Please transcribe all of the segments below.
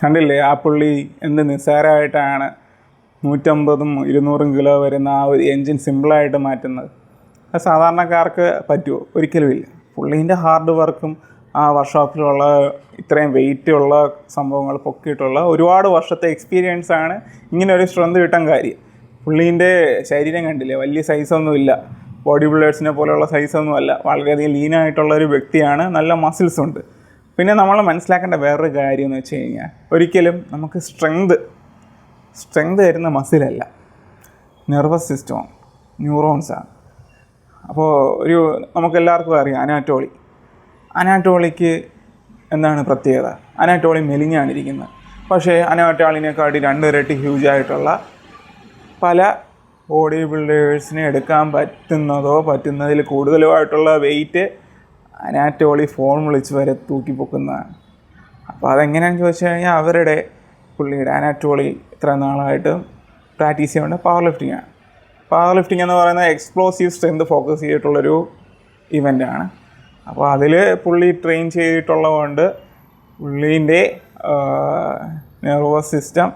കണ്ടില്ലേ ആ പുള്ളി എന്ത് നിസ്സാരമായിട്ടാണ് 150ഉം 200ഉം കിലോ വരുന്ന ആ ഒരു എൻജിൻ സിമ്പിളായിട്ട് മാറ്റുന്നത്. അത് സാധാരണക്കാർക്ക് പറ്റുമോ? ഒരിക്കലുമില്ല. പുള്ളീൻ്റെ ഹാർഡ് വർക്കും ആ വർക്ക്ഷോപ്പിലുള്ള ഇത്രയും വെയിറ്റുള്ള സംഭവങ്ങൾ പൊക്കിയിട്ടുള്ള ഒരുപാട് വർഷത്തെ എക്സ്പീരിയൻസാണ് ഇങ്ങനെ ഒരു സ്ട്രെങ്ത് കിട്ടാൻ കാര്യം. പുള്ളീൻ്റെ ശരീരം കണ്ടില്ലേ, വലിയ സൈസൊന്നുമില്ല, ബോഡി ബിൽഡേഴ്സിനെ പോലെയുള്ള സൈസൊന്നുമല്ല, വളരെയധികം ലീനായിട്ടുള്ളൊരു വ്യക്തിയാണ്, നല്ല മസിൽസ് ഉണ്ട്. പിന്നെ നമ്മൾ മനസ്സിലാക്കേണ്ട വേറൊരു കാര്യം എന്ന് വെച്ച് കഴിഞ്ഞാൽ, ഒരിക്കലും നമുക്ക് സ്ട്രെങ്ത് തരുന്ന മസിലല്ല, നെർവസ് സിസ്റ്റമാണ്, ന്യൂറോൺസാണ്. അപ്പോൾ നമുക്കെല്ലാവർക്കും അറിയാം അനാറ്റോളിക്ക് എന്താണ് പ്രത്യേകത? അനാറ്റോളി മെലിഞ്ഞാണിരിക്കുന്നത്. പക്ഷേ അനാറ്റോളിനെക്കാട്ടി 2 ഇരട്ടി ഹ്യൂജായിട്ടുള്ള പല ബോഡി ബിൽഡേഴ്സിനെ എടുക്കാൻ പറ്റുന്നതിൽ കൂടുതലുമായിട്ടുള്ള വെയിറ്റ് അനാറ്റോളി ഫോൺ വിളിച്ച് വരെ തൂക്കിപ്പൊക്കുന്നതാണ്. അപ്പോൾ അതെങ്ങനെയാണെന്ന് ചോദിച്ചു കഴിഞ്ഞാൽ പുള്ളിയുടെ അനാറ്റോളി ഇത്ര നാളായിട്ട് പ്രാക്ടീസ് ചെയ്യുന്നത് പവർ ലിഫ്റ്റിങ്ങാണ്. പവർ ലിഫ്റ്റിംഗ് എന്ന് പറയുന്നത് എക്സ്പ്ലോസീവ് സ്ട്രെങ്ത് ഫോക്കസ് ചെയ്തിട്ടുള്ളൊരു ഇവൻ്റാണ്. അപ്പോൾ അതിൽ പുള്ളി ട്രെയിൻ ചെയ്തിട്ടുള്ളതുകൊണ്ട് പുള്ളീൻ്റെ നെർവസ് സിസ്റ്റം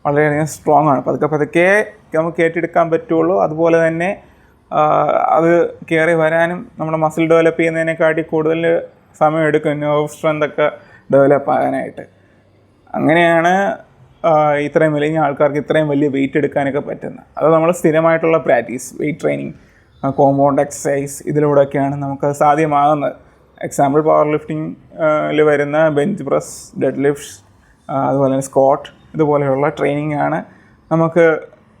വളരെയധികം സ്ട്രോങ് ആണ്. പതുക്കെ നമുക്ക് കയറ്റിയെടുക്കാൻ പറ്റുള്ളൂ. അതുപോലെ തന്നെ അത് കയറി വരാനും നമ്മുടെ മസിൽ ഡെവലപ്പ് ചെയ്യുന്നതിനെക്കാട്ടി കൂടുതൽ സമയം എടുക്കും നെർവ് സ്ട്രെങ്ത് ഒക്കെ ഡെവലപ്പ് ആകാനായിട്ട്. അങ്ങനെയാണ് ഇത്രയും വലിയ ആൾക്കാർക്ക് ഇത്രയും വലിയ വെയിറ്റ് എടുക്കാനൊക്കെ പറ്റുന്നത്. അത് നമ്മൾ സ്ഥിരമായിട്ടുള്ള practice, weight training, compound exercise, ഇതിലൂടെയൊക്കെയാണ് നമുക്കത് സാധ്യമാകുന്നത്. എക്സാമ്പിൾ പവർ ലിഫ്റ്റിങ്ങിൽ വരുന്ന ബെഞ്ച് പ്രസ്, ഡെഡ് ലിഫ്റ്റ്സ്, അതുപോലെ തന്നെ സ്ക്വാട്ട്, ഇതുപോലെയുള്ള ട്രെയിനിങ് ആണ് നമുക്ക്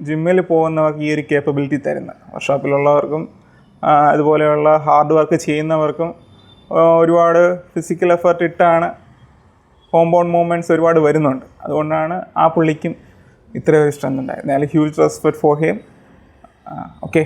ജിമ്മിൽ പോകുന്നവർക്ക് ഈ ഒരു കേപ്പബിലിറ്റി തരുന്നത്. വർക്ക്ഷോപ്പിലുള്ളവർക്കും അതുപോലെയുള്ള ഹാർഡ് വർക്ക് ചെയ്യുന്നവർക്കും ഒരുപാട് ഫിസിക്കൽ എഫർട്ട് ഇട്ടാണ് കോമ്പൗണ്ട് മൂവ്മെൻറ്റ്സ് ഒരുപാട് വരുന്നുണ്ട്. അതുകൊണ്ടാണ് ആ പുള്ളിക്കും ഇത്രയൊരു സ്ട്രെങ്ത് ഉണ്ടായത്. Huge respect for him. Okay.